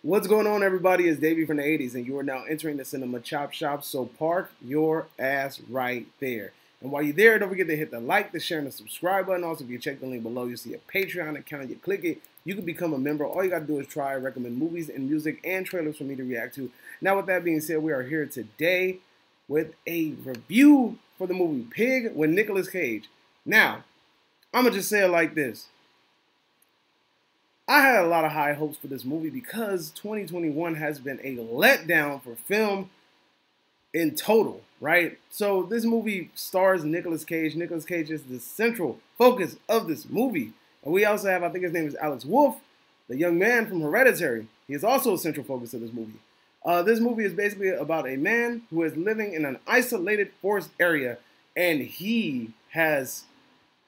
What's going on, everybody? It's Davey from the 80s, and you are now entering the Cinema Chop Shop, so park your ass right there. And while you're there, don't forget to hit the like, the share, and the subscribe button. Also, if you check the link below, you'll see a Patreon account. You click it, you can become a member. All you got to do is try, recommend movies and music and trailers for me to react to. Now, with that being said, we are here today with a review for the movie Pig with Nicolas Cage. Now, I'm going to just say it like this. I had a lot of high hopes for this movie because 2021 has been a letdown for film in total, right? So this movie stars Nicolas Cage. Nicolas Cage is the central focus of this movie. And we also have, I think his name is Alex Wolff, the young man from Hereditary. He is also a central focus of this movie. This movie is basically about a man who is living in an isolated forest area, and he has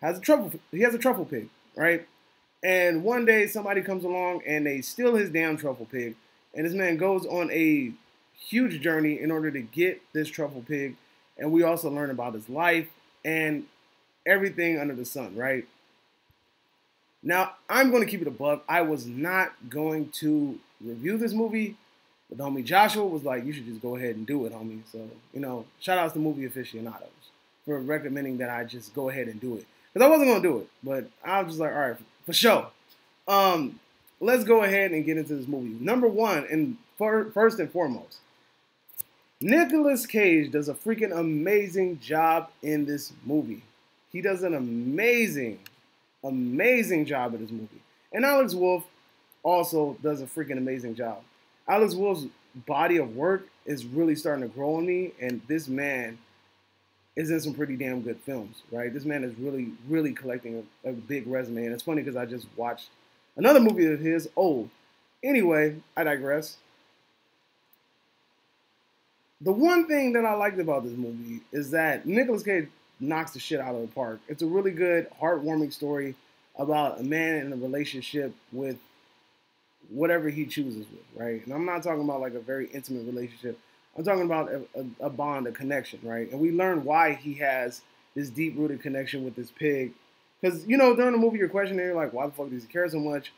a truffle pig, right? And one day somebody comes along and they steal his damn truffle pig. And this man goes on a huge journey in order to get this truffle pig. And we also learn about his life and everything under the sun, right? Now, I'm going to keep it a buck. I was not going to review this movie. But the homie Joshua was like, you should just go ahead and do it, homie. So, shout outs to movie aficionados for recommending that I just go ahead and do it. Because I wasn't going to do it. But I was just like, all right, for sure. Let's go ahead and get into this movie. Number one, and first and foremost, Nicolas Cage does a freaking amazing job in this movie. He does an amazing job in this movie. And Alex Wolff also does a freaking amazing job. Alex Wolff's body of work is really starting to grow on me, and this man is in some pretty damn good films, right? This man is really collecting a big resume, and it's funny because I just watched another movie of his, Old. Anyway, I digress. The one thing that I liked about this movie is that Nicolas Cage knocks the shit out of the park. It's a really good, heartwarming story about a man in a relationship with whatever he chooses with, right? And I'm not talking about like a very intimate relationship. I'm talking about a bond, a connection, right? And we learn why he has this deep-rooted connection with this pig. Because, during the movie, you're questioning, you're like, why the fuck does he care so much?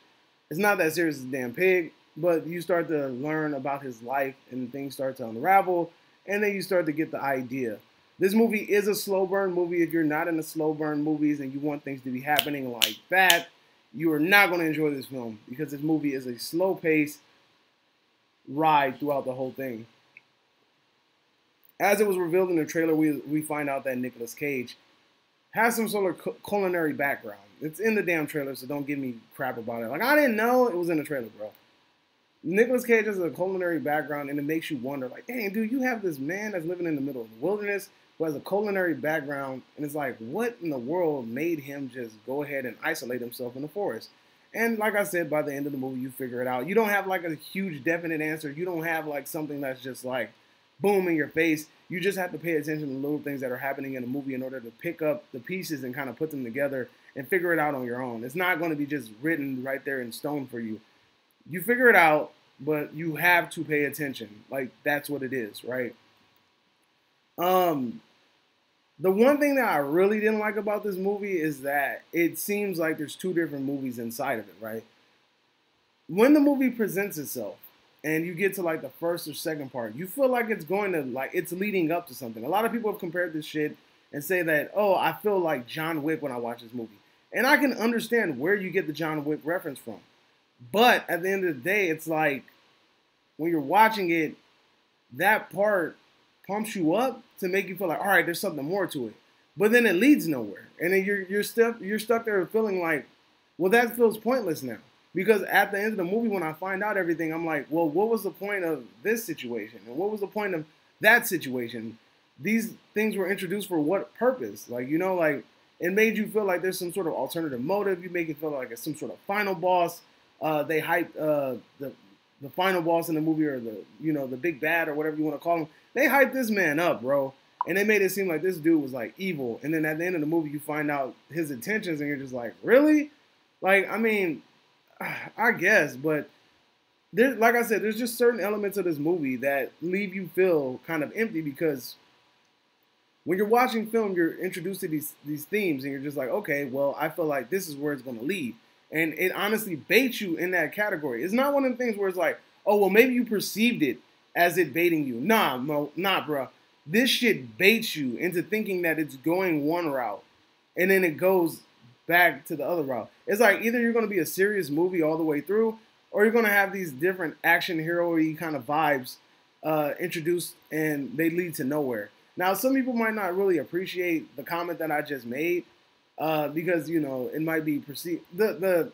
It's not that serious as a damn pig, but you start to learn about his life, and things start to unravel, and then you start to get the idea. This movie is a slow burn movie. If you're not into slow burn movies and you want things to be happening like that, you are not going to enjoy this film because this movie is a slow-paced ride throughout the whole thing. As it was revealed in the trailer, we find out that Nicolas Cage has some sort of culinary background. It's in the damn trailer, so don't give me crap about it. Like, I didn't know it was in the trailer, bro. Nicolas Cage has a culinary background, and it makes you wonder, like, dang, dude, you have this man that's living in the middle of the wilderness who has a culinary background, and it's like, what in the world made him just go ahead and isolate himself in the forest? And like I said, by the end of the movie, you figure it out. You don't have, like, a huge definite answer. You don't have, like, something that's just, like, boom in your face. You just have to pay attention to little things that are happening in a movie in order to pick up the pieces and kind of put them together and figure it out on your own. It's not going to be just written right there in stone for you. You figure it out, but you have to pay attention. Like, that's what it is, right? The one thing that I really didn't like about this movie is that it seems like there's two different movies inside of it, right? When the movie presents itself, and you get to like the first or second part, you feel like it's going to, like, it's leading up to something. A lot of people have compared this shit and say that, oh, I feel like John Wick when I watch this movie. And I can understand where you get the John Wick reference from. But at the end of the day, it's like, when you're watching it, that part pumps you up to make you feel like, all right, there's something more to it. But then it leads nowhere. And then you're stuck there feeling like, well, that feels pointless now. Because at the end of the movie, when I find out everything, I'm like, well, what was the point of this situation? And what was the point of that situation? These things were introduced for what purpose? Like, like, it made you feel like there's some sort of alternative motive. You make it feel like it's some sort of final boss. They hyped the final boss in the movie, or the big bad, or whatever you want to call him. They hyped this man up, bro. And they made it seem like this dude was like evil. And then at the end of the movie, you find out his intentions, and you're just like, really? Like, I mean, I guess, but like I said, there's just certain elements of this movie that leave you feel kind of empty because when you're watching film, you're introduced to these themes, and you're just like, okay, well, I feel like this is where it's going to lead. And it honestly baits you in that category. It's not one of the things where it's like, oh, well, maybe you perceived it as it baiting you. Nah, bro. This shit baits you into thinking that it's going one route, and then it goes back to the other route. It's like either you're going to be a serious movie all the way through, or you're going to have these different action hero-y kind of vibes introduced, and they lead to nowhere. Now, some people might not really appreciate the comment that I just made because, you know, it might be perceived. The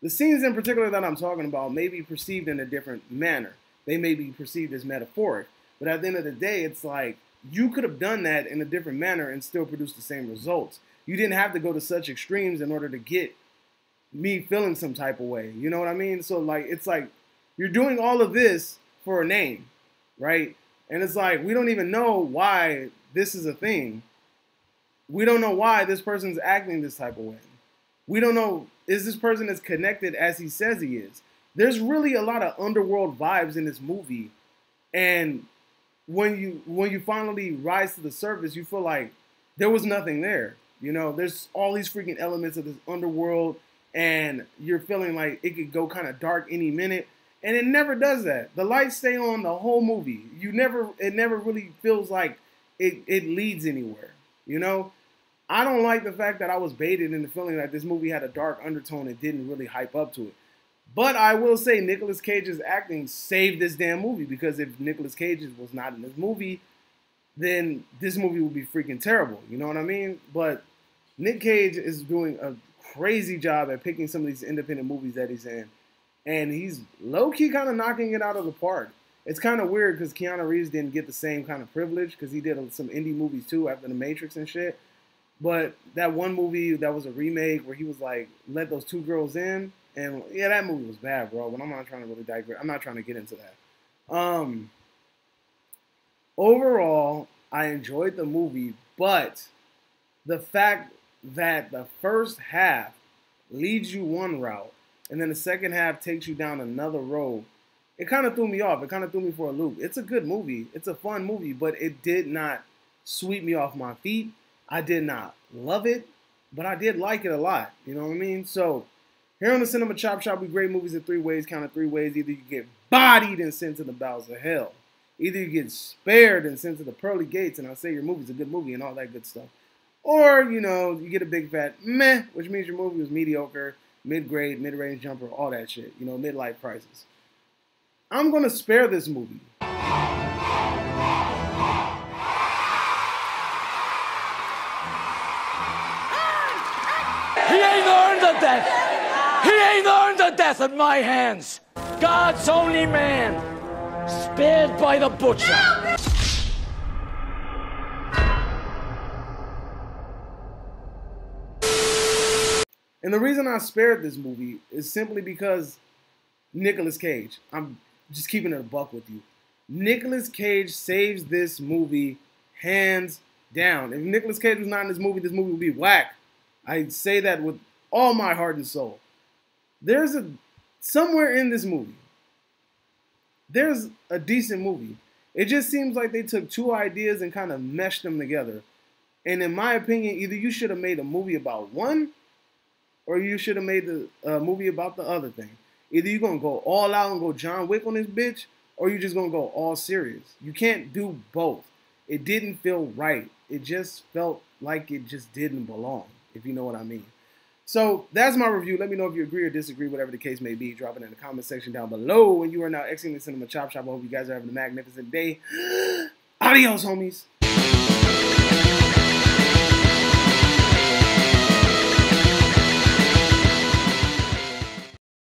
scenes in particular that I'm talking about may be perceived in a different manner. They may be perceived as metaphoric. But at the end of the day, it's like you could have done that in a different manner and still produce the same results. You didn't have to go to such extremes in order to get me feeling some type of way. You know what I mean? So, like, it's like you're doing all of this for a name, right? And it's like we don't even know why this is a thing. We don't know why this person's acting this type of way. We don't know, is this person as connected as he says he is? There's really a lot of underworld vibes in this movie. And when you finally rise to the surface, you feel like there was nothing there. You know, there's all these freaking elements of this underworld, and you're feeling like it could go kind of dark any minute, and it never does that. The lights stay on the whole movie. It never really feels like it leads anywhere. You know, I don't like the fact that I was baited into feeling that this movie had a dark undertone and didn't really hype up to it. But I will say Nicolas Cage's acting saved this damn movie, because if Nicolas Cage was not in this movie, then this movie would be freaking terrible. You know what I mean? But Nick Cage is doing a crazy job at picking some of these independent movies that he's in. And he's low-key kind of knocking it out of the park. It's kind of weird because Keanu Reeves didn't get the same kind of privilege because he did some indie movies too after The Matrix and shit. But that one movie that was a remake where he was like, let those two girls in. And yeah, that movie was bad, bro. But I'm not trying to really digress. I'm not trying to get into that. Overall, I enjoyed the movie, but the fact that the first half leads you one route and then the second half takes you down another road, it kind of threw me off. It kind of threw me for a loop. It's a good movie. It's a fun movie, but it did not sweep me off my feet. I did not love it, but I did like it a lot. You know what I mean? So here on the Cinema Chop Shop, we grade movies in three ways, counted three ways. Either you get bodied and sent to the bowels of hell. Either you get spared and sent to the pearly gates, and I say your movie's a good movie and all that good stuff. Or, you know, you get a big fat meh, which means your movie was mediocre, mid-grade, mid-range jumper, all that shit. You know, midlife crisis. I'm going to spare this movie. He ain't earned the death. He ain't earned the death at my hands. God's only man, spared by the butcher. And the reason I spared this movie is simply because Nicolas Cage. I'm just keeping it a buck with you. Nicolas Cage saves this movie hands down. If Nicolas Cage was not in this movie would be whack. I say that with all my heart and soul. There's somewhere in this movie, there's a decent movie. It just seems like they took two ideas and kind of meshed them together. And in my opinion, either you should have made a movie about one, or you should have made the movie about the other thing. Either you're going to go all out and go John Wick on this bitch, or you're just going to go all serious. You can't do both. It didn't feel right. It just felt like it just didn't belong, if you know what I mean. So that's my review. Let me know if you agree or disagree, whatever the case may be. Drop it in the comment section down below. And you are now exiting the Cinema Chop Shop. I hope you guys are having a magnificent day. Adios, homies.